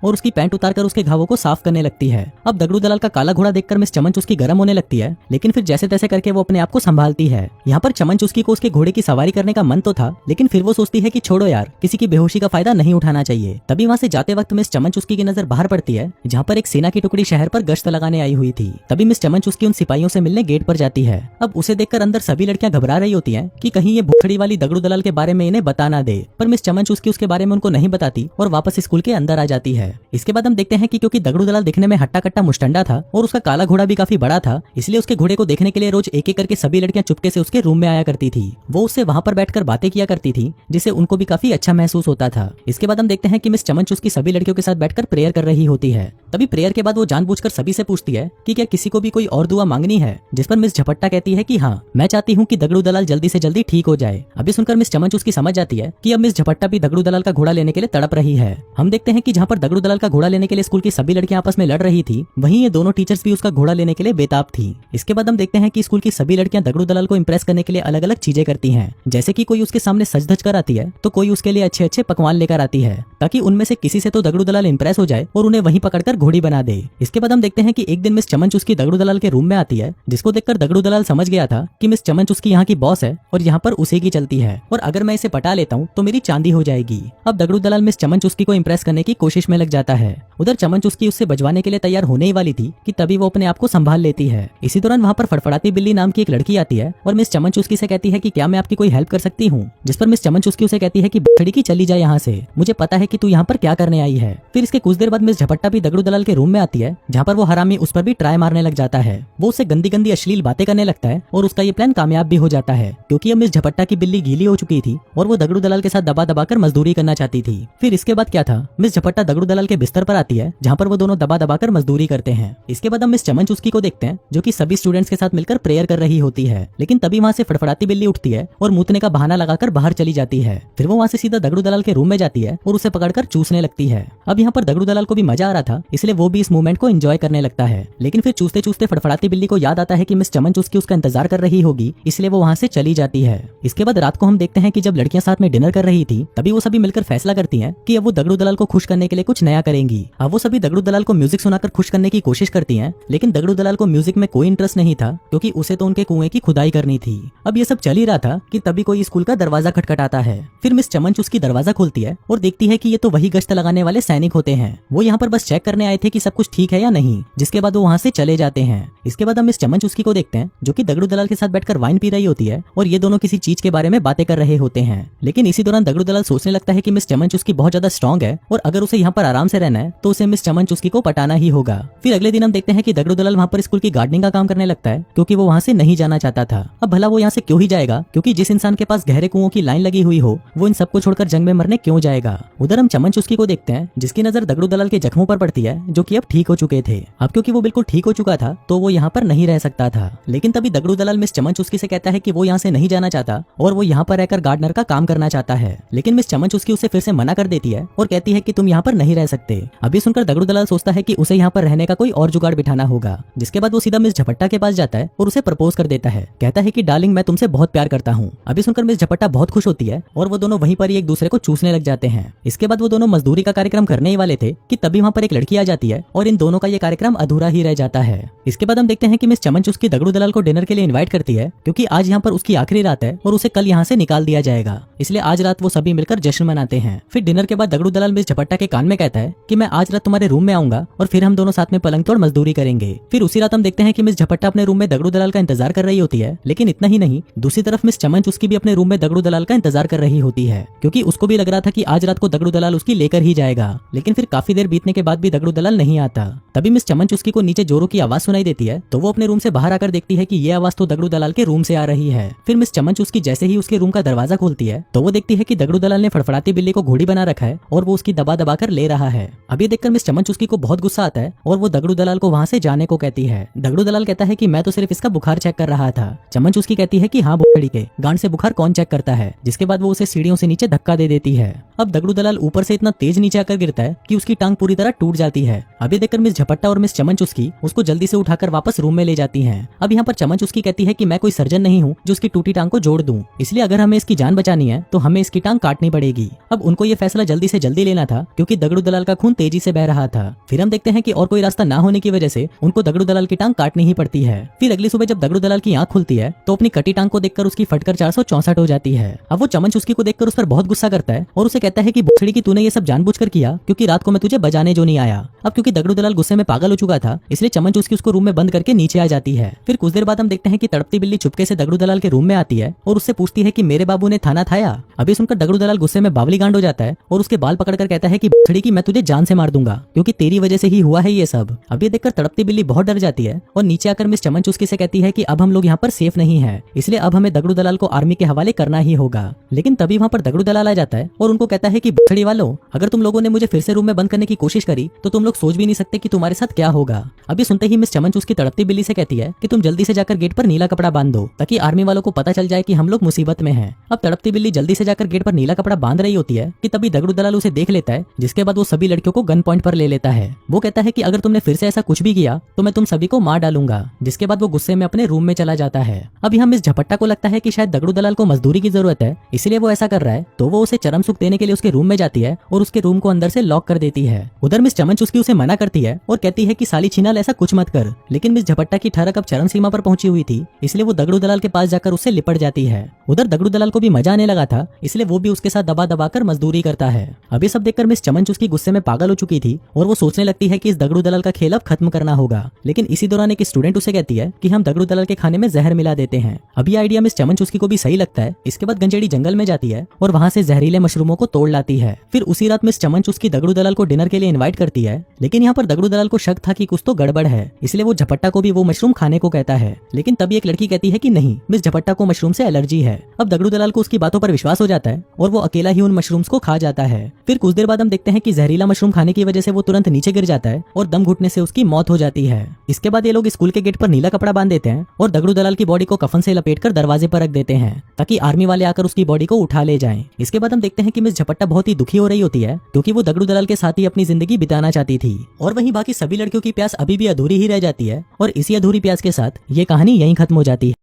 और उसकी पैंट उतारकर उसके घावों को साफ करने लगती है। अब दगड़ू दलाल का काला घोड़ा देखकर मिस चमन चुस्की गर्म होने लगती है, लेकिन फिर जैसे तैसे करके वो अपने आप को संभालती है। यहाँ पर चमन चुस्की को उसके घोड़े की सवारी करने का मन तो था, लेकिन फिर वो सोचती है कि छोड़ो यार, किसी की बेहोशी का फायदा नहीं उठाना चाहिए। तभी वहाँ से जाते वक्त मिस चमन चुस्की की नजर बाहर पड़ती है, जहाँ पर एक सेना की टुकड़ी शहर पर गश्त लगाने आई हुई थी। तभी मिस चमन चुस्की उन सिपाहियों से मिलने गेट पर जाती है। अब उसे देखकर अंदर सभी लड़कियां घबरा रही होती हैं कि कहीं ये भुखड़ी वाली दगड़ू दलाल के बारे में इन्हें बता ना दे, पर मिस चमन चुस्की उसके बारे में उनको नहीं बताती और वापस स्कूल के अंदर आ जाती है। इसके बाद हम देखते हैं कि क्योंकि दगड़ू दलाल दिखने में हट्टा कट्टा मुस्टंडा था और उसका काला घोड़ा भी काफी बड़ा था, इसलिए उसके घोड़े को देखने के लिए रोज एक एक करके सभी लड़कियां चुपके से उसके रूम में आया करती थी। वो उससे वहां पर बैठकर बातें किया करती थी, जिससे उनको भी काफी अच्छा महसूस होता था। इसके बाद हम देखते हैं कि मिस चमन चुस्की सभी लड़कियों के साथ बैठकर प्रेयर कर रही होती है। तभी प्रेयर के बाद वो जानबूझकर सभी से पूछती है कि क्या किसी को भी कोई और दुआ मांगनी है, जिस पर मिस झपट्टा कहती है कि हाँ, मैं चाहती हूँ कि दगड़ू दलाल जल्दी से जल्दी ठीक हो जाए। अभी सुनकर मिस चमन चुस्की समझ जाती है कि अब मिस झपट्टा भी दगड़ू दलाल का घोड़ा लेने के लिए तड़प रही है। हम देखते हैं कि जहाँ पर दगड़ू दलाल का घोड़ा लेने के लिए स्कूल की सभी लड़कियां आपस में लड़ रही थी, वहीं ये दोनों टीचर्स भी उसका घोड़ा लेने के लिए बेताब थी। इसके बाद हम देखते हैं कि स्कूल की सभी लड़कियां दगड़ू दलाल को इंप्रेस करने के लिए अलग अलग चीजें करती हैं, जैसे कि कोई उसके सामने सज धज कर आती है तो कोई उसके लिए अच्छे अच्छे पकवान लेकर आती है, ताकि उनमें से किसी से तो दगड़ू दलाल इंप्रेस हो जाए और उन्हें वहीं पकड़कर घोड़ी बना दे। इसके बाद हम देखते हैं कि एक दिन मिस चमन चुस्की दगड़ू दलाल के रूम में आती है, जिसको देखकर दगड़ू दलाल समझ गया था कि मिस चमन चुस्की यहाँ की बॉस है और यहाँ पर उसी की चलती है, और अगर मैं इसे पटा लेता हूँ तो मेरी चांदी हो जाएगी। अब दगड़ू दलाल मिस चमन चुस्की को इंप्रेस करने की कोशिश में लग जाता है। उधर चमन चुस्की उससे बजवाने के लिए तैयार होने ही वाली थी कि तभी वो अपने आप को संभाल लेती है। इसी दौरान वहाँ पर फड़फड़ाती बिल्ली नाम की एक लड़की आती है और मिस चमन चुस्की से कहती है कि क्या मैं आपकी कोई हेल्प कर सकती हूँ, जिस पर मिस चमन चुस्की उसे कहती है कि बखड़ी की चली जाए यहाँ से, मुझे पता है कि तू यहाँ पर क्या करने आई है। फिर इसके कुछ देर बाद मिस झपट्टा भी दगड़ू दलाल के रूम में आती है, जहाँ पर वो हरामी उस पर भी ट्राई मारने लग जाता है। वो उससे गंदी गंदी अश्लील बातें करने लगता है और उसका ये प्लान कामयाब भी हो जाता है, क्योंकि अब मिस झपट्टा की बिल्ली गीली हो चुकी थी और वो दगड़ू दलाल के साथ दबा दबाकर मजदूरी करना चाहती थी। फिर इसके बाद क्या था, मिस झपट्टा दगड़ू दलाल के बिस्तर पर आती है, जहाँ पर वो दोनों दबा दबाकर मजदूरी करते हैं। इसके बाद हम मिस चमन चुस्की को देखते हैं, जो कि सभी स्टूडेंट्स के साथ मिलकर प्रेयर कर रही होती है, लेकिन तभी वहाँ से फड़फड़ाती बिल्ली उठती है और मूतने का बहाना लगाकर बाहर चली जाती है। फिर वो वहाँ से सीधा दगड़ू दलाल के रूम में जाती है और उसे पकड़कर चूसने लगती है। अब यहाँ पर दगड़ू दलाल को भी मजा आ रहा था, इसलिए वो भी इस मूवमेंट को एंजॉय करने लगता है, लेकिन फिर चूसते चूसते फड़फड़ाती बिल्ली को याद आता है कि मिस चमन चुस्की उसका इंतजार कर रही होगी, इसलिए वो वहाँ से चली जाती है। इसके बाद रात को हम देखते हैं कि जब लड़कियां साथ में डिनर कर रही थी, तभी वो सभी मिलकर फैसला करती हैं कि अब वो दगड़ू दलाल को खुश करने के लिए कुछ नया करेंगी। अब वो सभी दगड़ू दलाल को म्यूजिक सुनाकर खुश करने की कोशिश करती हैं, लेकिन दगड़ू दलाल को म्यूजिक में कोई इंटरेस्ट नहीं था, क्योंकि उसे तो उनके कुएं की खुदाई करनी थी। अब ये सब चल ही रहा था कि तभी कोई स्कूल का दरवाजा खटखटाता है। फिर मिस चमन चुस्की दरवाजा खोलती है और देखती है कि ये तो वही गश्त लगाने वाले सैनिक होते हैं। वो यहाँ पर बस चेक करने आए थे कि सब कुछ ठीक है या नहीं, जिसके बाद वो वहाँ से चले जाते हैं। इसके बाद हम मिस चमन चुस्की को देखते हैं, जो कि दगड़ू दलाल के साथ बैठकर वाइन पी रही होती है और ये दोनों किसी चीज के बारे में बातें कर रहे होते हैं। लेकिन इसी दौरान दगड़ू दलाल सोचने लगता है कि मिस चमन चुस्की बहुत ज्यादा स्ट्रॉन्ग है और अगर उसे यहाँ पर आराम से रहना है तो उसे मिस चमन चुस्की को पटाना ही होगा। फिर अगले दिन हम देखते हैं कि दगड़ू दलाल वहाँ पर स्कूल की गार्डनिंग का काम करने लगता है, क्योंकि वो वहाँ से नहीं जाना चाहता था। अब भला वो यहाँ से क्यों ही जाएगा, क्योंकि जिस इंसान के पास गहरे कुओं की लाइन लगी हुई हो, वो इन सबको छोड़कर जंग में मरने क्यों जाएगा। उधर हम चमन चुस्की को देखते हैं, जिसकी नजर दगड़ू दलाल के जख्मों पर पड़ती है, जो कि अब ठीक हो चुके थे। अब क्योंकि वो बिल्कुल ठीक हो चुका था तो वो यहाँ पर नहीं रह सकता था, लेकिन तभी दगड़ू दलाल मिस चमन चुस्की से कहता है कि वो यहाँ से नहीं जाना चाहता और वो यहाँ पर रहकर गार्डनर का काम करना चाहता है। लेकिन मिस चमन चुस्की उसे फिर से मना कर देती है और कहती है कि तुम यहाँ पर नहीं रह सकते। अभी सुनकर दगड़ू दलाल सोचता है कि उसे यहाँ पर रहने का कोई और जुगाड़ बिठाना होगा, जिसके बाद वो सीधा मिस झपट्टा के पास जाता है और उसे प्रपोज कर देता है। कहता है कि डार्लिंग, मैं तुमसे बहुत प्यार करता हूँ। अभी सुनकर मिस झपट्टा बहुत खुश होती है और वो दोनों वहीं पर ही एक दूसरे को चूसने लग जाते हैं। इसके बाद वो दोनों मजदूरी का कार्यक्रम करने ही वाले थे कि तभी वहाँ पर एक लड़की आ जाती है और इन दोनों का ये कार्यक्रम अधूरा ही रह जाता है। इसके बाद हम देखते हैं कि मिस चमन चुस्की दगड़ू दलाल को डिनर के लिए इनवाइट करती है, क्योंकि आज यहाँ पर उसकी आखिरी रात है और उसे कल यहाँ से निकाल दिया जाएगा, इसलिए आज रात वो सभी मिलकर जश्न मनाते हैं। फिर डिनर के बाद दगड़ू दलाल मिस झपट्टा के कान में कहता है कि मैं आज रात तुम्हारे रूम में आऊंगा और फिर हम दोनों साथ में पलंग तोड़ मजदूरी करेंगे। फिर उसी रात हम देखते हैं कि मिस झपट्टा अपने रूम में दगड़ू दलाल का इंतजार कर रही होती है, लेकिन इतना ही नहीं, दूसरी तरफ मिस चमन चुस्की भी अपने रूम में दगड़ू दलाल का इंतजार कर रही होती है, क्योंकि उसको भी लग रहा था कि आज रात को दगड़ू दलाल उसकी लेकर ही जाएगा। लेकिन फिर काफी देर बीतने के बाद भी दगड़ू दलाल नहीं आता। तभी मिस चमन चुस्की को नीचे जोरों की आवाज सुनाई देती है, तो वो अपने रूम से बाहर आकर देखती है कि ये आवाज तो दगड़ू दलाल के रूम से आ रही है। फिर मिस चमन चुस्की जैसे ही उसके रूम का दरवाजा खोलती है तो वो देखती है कि दगड़ू दलाल ने फड़फड़ाती बिल्ली को घोड़ी बना रखा है और वो उसकी दबा दबा कर ले रहा है। अब ये देखकर मिस चमन चुस्की को बहुत गुस्सा आता है और वो दगड़ू दलाल को वहाँ से जाने को कहती है। दगड़ू दलाल कहता है कि मैं तो सिर्फ इसका बुखार चेक कर रहा था। चमन चुस्की कहती है कि हाँ बोड़ी के गांड से बुखार कौन चेक करता है, जिसके बाद वो उसे सीढ़ियों से नीचे धक्का दे देती है। अब दगड़ू दलाल ऊपर से इतना तेज नीचे आकर गिरता है कि उसकी टांग पूरी तरह टूट जाती है। अब ये देखकर मिस झपट्टा और मिस चमन चुस्की उसको जल्दी से उठाकर वापस रूम में ले जाती हैं। अब यहाँ पर चमन चुस्की कहती है कि मैं कोई सर्जन नहीं हूँ जो उसकी टूटी टांग को जोड़ दूं, इसलिए अगर हमें इसकी जान बचानी है तो हमें इसकी टांग काटनी पड़ेगी। अब उनको ये फैसला जल्दी से जल्दी लेना था क्योंकि दगड़ू दलाल का खून तेजी से बह रहा था। फिर हम देखते हैं कि और कोई रास्ता ना होने की वजह से उनको दगड़ू दलाल की टांग काटनी ही पड़ती है। फिर अगली सुबह जब दगड़ू दलाल की आंख खुलती है तो अपनी कटी टांग को देखकर उसकी फटकर 464 हो जाती है। अब वो चमन चुस्की को देखकर उस पर बहुत गुस्सा करता है और उसे कहता है कि भुसड़ी की तूने ये सब जानबूझकर किया क्योंकि रात को मैं तुझे बजाने जो नहीं आया। अब क्योंकि दगड़ू दलाल गुस्से में पागल हो चुका था इसलिए चमन चुस्की उसको रूम में बंद करके नीचे आ जाती है। फिर कुछ देर बाद हम देखते हैं कि तड़पती बिल्ली चुपके से दगड़ू दलाल के रूम में आती है और उससे पूछती है कि मेरे बाबू ने थाना थाया। अभी सुनकर दगड़ू दलाल गुस्से में बावली गांड हो जाता है और उसके बाल पकड़कर कहता है कि भुसड़ी की मैं तुझे जान से मार दूंगा क्योंकि तेरी वजह से ही हुआ है ये सब। अब ये देखकर तड़पती बिल्ली बहुत डर जाती है और नीचे आकर मिस चमन चुस्की से कहती है कि अब हम लोग यहाँ पर सेफ नहीं है, इसलिए अब हमें दगड़ू दलाल को आर्मी के हवाले करना ही होगा। लेकिन तभी वहाँ पर दगड़ू दलाल आ जाता है और उनको कहता है कि भुसड़ी वालों, अगर तुम लोगों ने मुझे फिर से रूम में बंद करने की कोशिश करी तो तुम लोग सोच भी नहीं सकते कि तुम्हारे साथ क्या होगा। अभी सुनते ही मिस चमन चुस्की तड़पती बिल्ली से कहती है कि तुम जल्दी से जाकर गेट पर नीला कपड़ा बांध दो ताकि आर्मी वालों को पता चल जाए कि हम लोग मुसीबत में हैं। अब तड़पती बिल्ली जल्दी से जाकर गेट पर नीला कपड़ा बांध रही होती है कि तभी दगड़ू दलाल उसे देख लेता है, जिसके बाद वो सभी लड़कियों को गन पॉइंट पर ले लेता है। वो कहता है कि अगर तुमने फिर से ऐसा कुछ भी किया तो मैं तुम सभी को मार डालूंगा, जिसके बाद वो गुस्से में अपने रूम में चला जाता है। अब यहाँ मिस झपट्टा को लगता है कि शायद दगड़ू दलाल को मजदूरी की जरूरत है, इसलिए वो ऐसा कर रहा है, तो वो उसे चरम सुख देने के लिए उसके रूम में जाती है और उसके रूम को अंदर से लॉक कर देती है। उधर मिस चमन चुस्की उसे मना करती है और कहती है कि साली छिनाल ऐसा कुछ मत कर, लेकिन मिस झपट्टा की ठरक अब चरम सीमा पर पहुंची हुई थी, इसलिए वो दगड़ू दलाल के पास जाकर उससे लिपट जाती है। उधर दगड़ू दलाल को भी मजा आने लगा था, इसलिए वो भी उसके साथ दबा दबा कर मजदूरी करता है। अब ये सब देखकर मिस चमन चुस्की गुस्से में पागल हो चुकी थी और वो सोचने लगती है कि इस दगड़ू दलाल का खेल अब खत्म करना होगा। लेकिन इसी दौरान एक स्टूडेंट उसे कहती है कि हम दगड़ू दलाल के खाने में जहर मिला देते हैं। अब ये आइडिया मिस चमन चुस्की को भी सही लगता है। इसके बाद गंजेड़ी जंगल में जाती है और वहाँ से जहरीले मशरूमों को तोड़ लाती है। फिर उसी रात मिस चमन चुस्की दगड़ू दलाल को डिनर के लिए इन्वाइट करती है, लेकिन यहाँ पर दगड़ू दलाल को शक था कि कुछ तो गड़बड़ है, इसलिए वो झपट्टा को भी वो मशरूम खाने को कहता है। लेकिन तभी एक लड़की कहती है कि नहीं, मिस झपट्टा को मशरूम से एलर्जी है। अब दगड़ू दलाल को उसकी बातों पर विश्वास हो जाता है और वो अकेला ही उन मशरूम्स को खा जाता है। फिर कुछ देर बाद हम देखते हैं कि जहरीला मशरूम खाने की वजह से वो तुरंत नीचे गिर जाता है और दम घुटने से उसकी मौत हो जाती है। इसके बाद ये लोग स्कूल के गेट पर नीला कपड़ा बांध देते हैं और दगड़ू दलाल की बॉडी को कफन से लपेटकर दरवाजे पर रख देते हैं ताकि आर्मी वाले आकर उसकी बॉडी को उठा ले जाएं। इसके बाद हम देखते हैं कि मिस झपट्टा बहुत ही दुखी हो रही होती है क्योंकि वो दगड़ू दलाल के साथ ही अपनी जिंदगी बिताना चाहती थी और वहीं बाकी सभी लड़कियों की प्यास अभी भी अधूरी ही रह जाती है और इसी अधूरी प्यास के साथ ये कहानी यहीं खत्म हो जाती है।